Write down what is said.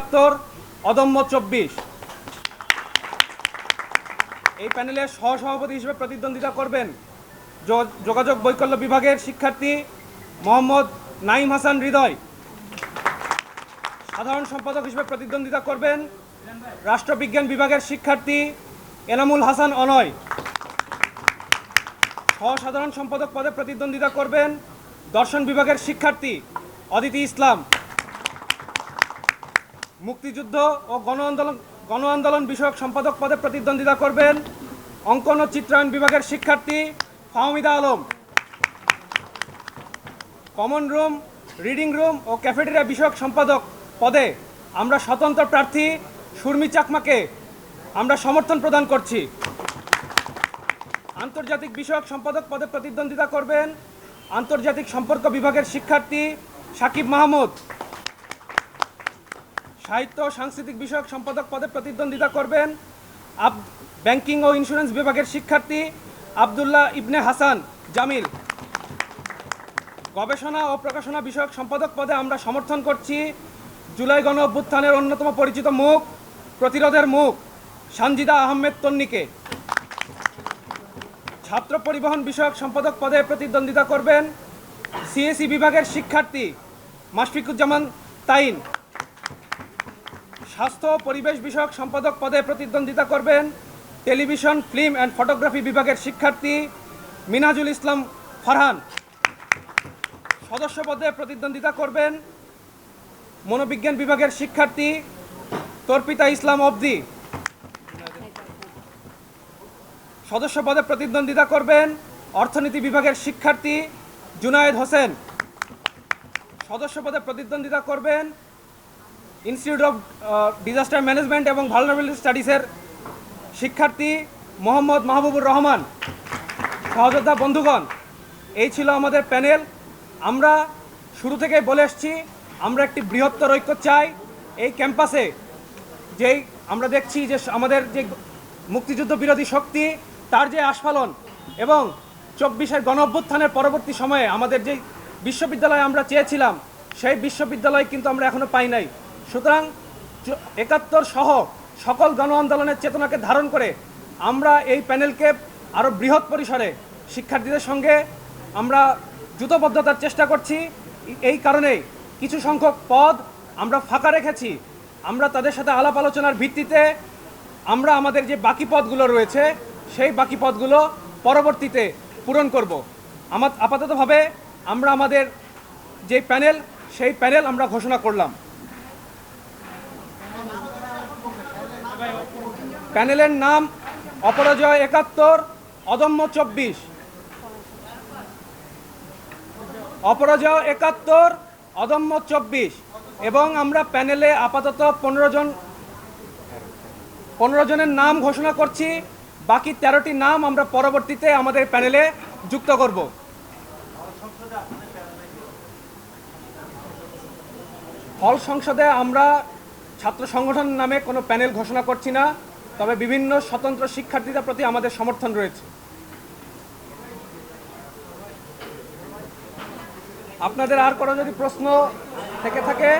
71, অদম্য 24। এই প্যানেলের সহসভাপতি হিসেবে প্রতিদ্বন্দ্বিতা করবেন যোগাযোগ বৈকল্য বিভাগের শিক্ষার্থী মোহাম্মদ নাইম হাসান হৃদয়। সাধারণ সম্পাদক হিসেবে প্রতিদ্বন্দ্বিতা করবেন রাষ্ট্রবিজ্ঞান বিভাগের শিক্ষার্থী এনামুল হাসান অনয়। সহসাধারণ সম্পাদক পদে প্রতিদ্বন্দ্বিতা করবেন দর্শন বিভাগের শিক্ষার্থী অদিতি ইসলাম। মুক্তিযুদ্ধ ও গণ আন্দোলন বিষয়ক সম্পাদক পদে প্রতিদ্বন্দ্বিতা করবেন অঙ্কন ও চিত্রায়ন বিভাগের শিক্ষার্থী Fahmida Alam. Common room, reading room ও ক্যাফেটেরিয়া বিষয়ক সম্পাদক পদে আমরা স্বতন্ত্র প্রার্থী সুরমি চাকমাকে আমরা সমর্থন প্রদান করছি। আন্তর্জাতিক বিষয়ক সম্পাদক পদে প্রতিদ্বন্দ্বিতা করবেন আন্তর্জাতিক সম্পর্ক বিভাগের শিক্ষার্থী সাকিব মাহমুদ। সাহিত্য ও সাংস্কৃতিক বিষয়ক সম্পাদক পদে প্রতিদ্বন্দ্বিতা করবেন ব্যাংকিং ও ইন্স্যুরেন্স বিভাগের শিক্ষার্থী আবদুল্লাহ ইবনে হাসান জামিল। গবেষণা ও প্রকাশনা বিষয়ক সম্পাদক পদে আমরা সমর্থন করছি জুলাই গণ অভ্যুত্থানের অন্যতম পরিচিত মুখ, প্রতিরোধের মুখ সানজিদা আহমেদ তন্নিকে। ছাত্র পরিবহন বিষয়ক সম্পাদক পদে প্রতিদ্বন্দ্বিতা করবেন সিএসই বিভাগের শিক্ষার্থী মাশফিকুজ্জামান তাইন। স্বাস্থ্য ও পরিবেশ বিষয়ক সম্পাদক পদে প্রতিদ্বন্দ্বিতা করবেন টেলিভিশন, ফিল্ম অ্যান্ড ফটোগ্রাফি বিভাগের শিক্ষার্থী মিনাজুল ইসলাম ফারহান। সদস্য পদে প্রতিদ্বন্দ্বিতা করবেন মনোবিজ্ঞান বিভাগের শিক্ষার্থী তর্পিতা ইসলাম অবদি। সদস্য পদে প্রতিদ্বন্দ্বিতা করবেন অর্থনীতি বিভাগের শিক্ষার্থী জুনায়েদ হোসেন। সদস্য পদে প্রতিদ্বন্দ্বিতা করবেন ইনস্টিটিউট অফ ডিজাস্টার ম্যানেজমেন্ট এবং ভালনারেবিলিটি স্টাডিজের শিক্ষার্থী মোহাম্মদ মাহবুবুর রহমান। সহযোদ্ধা বন্ধুগণ, এই ছিল আমাদের প্যানেল। আমরা শুরু থেকেই বলে এসেছি আমরা একটি বৃহত্তর ঐক্য চাই। এই ক্যাম্পাসে যেই আমরা দেখছি যে আমাদের যে মুক্তিযুদ্ধ বিরোধী শক্তি তার যে আস্ফালন এবং 24-এর গণ অভ্যুত্থানের পরবর্তী সময়ে আমাদের যে বিশ্ববিদ্যালয় আমরা চেয়েছিলাম সেই বিশ্ববিদ্যালয় কিন্তু আমরা এখনও পাই নাই। সুতরাং 71 সহ সকল গণ আন্দোলনের চেতনাকে ধারণ করে আমরা এই প্যানেলকে আরও বৃহৎ পরিসরে শিক্ষার্থীদের সঙ্গে আমরা জুতবদ্ধতার চেষ্টা করছি। এই কারণেই কিছু সংখ্যক পদ আমরা ফাঁকা রেখেছি। আমরা তাদের সাথে আলাপ আলোচনার ভিত্তিতে আমরা আমাদের যে বাকি পদগুলো রয়েছে সেই বাকি পদগুলো পরবর্তীতে পূরণ করব। আপাততভাবে আমরা আমাদের যে প্যানেল সেই প্যানেল আমরা ঘোষণা করলাম। প্যানেলের নাম অপরাজয় 71, অদম্য 24। অপরাজয় 71, অদম্য 24। এবং আমরা প্যানেলে আপাতত 15 জনের নাম ঘোষণা করছি। বাকি 13টি নাম আমরা পরবর্তীতে আমাদের প্যানেলে যুক্ত করব। হল সংসদে আমরা ছাত্র সংগঠন নামে কোনো প্যানেল ঘোষণা করছি না, তবে বিভিন্ন স্বতন্ত্র শিক্ষার্থীদের প্রতি আমাদের সমর্থন রয়েছে। আপনাদের আর কোনো যদি প্রশ্ন থেকে থাকে